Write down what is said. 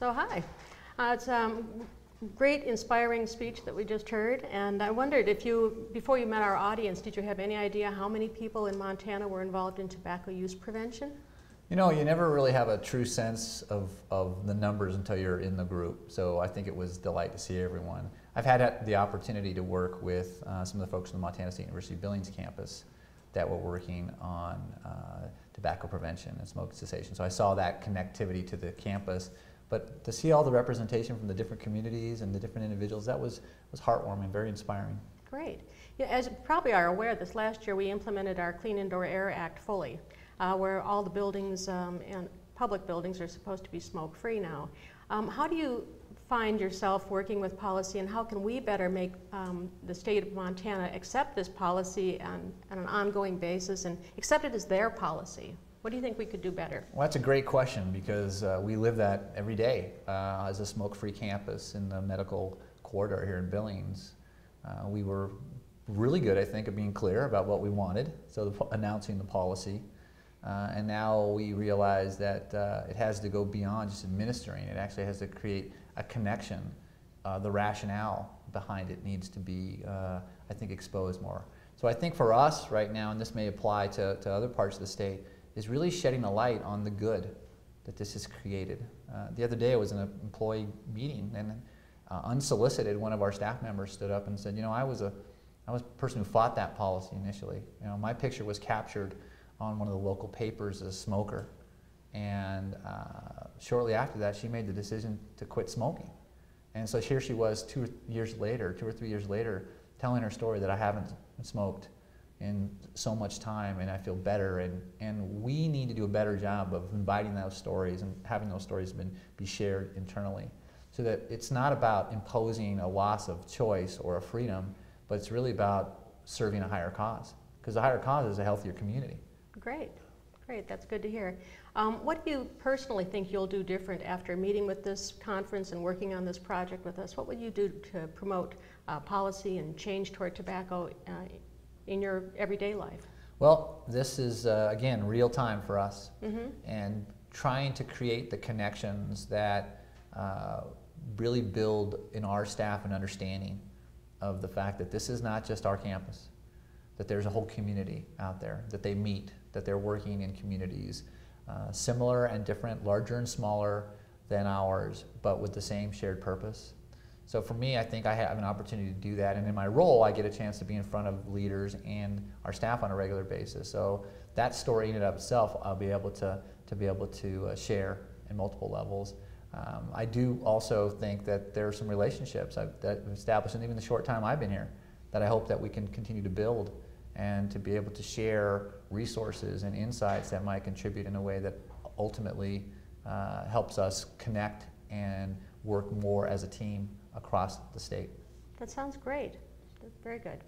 So hi, it's great inspiring speech that we just heard, and I wondered if you, before you met our audience, did you have any idea how many people in Montana were involved in tobacco use prevention? You know, you never really have a true sense of the numbers until you're in the group, so I think it was a delight to see everyone. I've had the opportunity to work with some of the folks from the Montana State University Billings campus that were working on tobacco prevention and smoke cessation. So I saw that connectivity to the campus, but to see all the representation from the different communities and the different individuals, that was heartwarming, very inspiring. Great. Yeah, as you probably are aware, this last year we implemented our Clean Indoor Air Act fully, where all the buildings and public buildings are supposed to be smoke-free now. How do you find yourself working with policy, and how can we better make the state of Montana accept this policy on an ongoing basis and accept it as their policy? What do you think we could do better? Well, that's a great question, because we live that every day as a smoke-free campus in the medical corridor here in Billings. We were really good, I think, at being clear about what we wanted, so announcing the policy. And now we realize that it has to go beyond just administering. It actually has to create a connection. The rationale behind it needs to be, I think, exposed more. So I think for us right now, and this may apply to other parts of the state, is really shedding a light on the good that this has created. The other day I was in an employee meeting, and unsolicited, one of our staff members stood up and said, you know, I was a person who fought that policy initially. You know, my picture was captured on one of the local papers as a smoker, and shortly after that she made the decision to quit smoking. And so here she was 2 or 3 years later, telling her story that I haven't smoked in so much time and I feel better, and we need to do a better job of inviting those stories and having those stories be shared internally, so that it's not about imposing a loss of choice or a freedom, but it's really about serving a higher cause, because the higher cause is a healthier community. Great, great, that's good to hear. What do you personally think you'll do different after meeting with this conference and working on this project with us? What would you do to promote policy and change toward tobacco in your everyday life? Well, this is, again, real time for us, and trying to create the connections that really build in our staff an understanding of the fact that this is not just our campus, that there's a whole community out there, that they meet, that they're working in communities similar and different, larger and smaller than ours, but with the same shared purpose. So for me, I think I have an opportunity to do that, and in my role I get a chance to be in front of leaders and our staff on a regular basis. So that story in and of itself I'll be able to share in multiple levels. I do also think that there are some relationships that I've established, and even the short time I've been here, that I hope that we can continue to build and to be able to share resources and insights that might contribute in a way that ultimately helps us connect and work more as a team across the state. That sounds great. That's very good.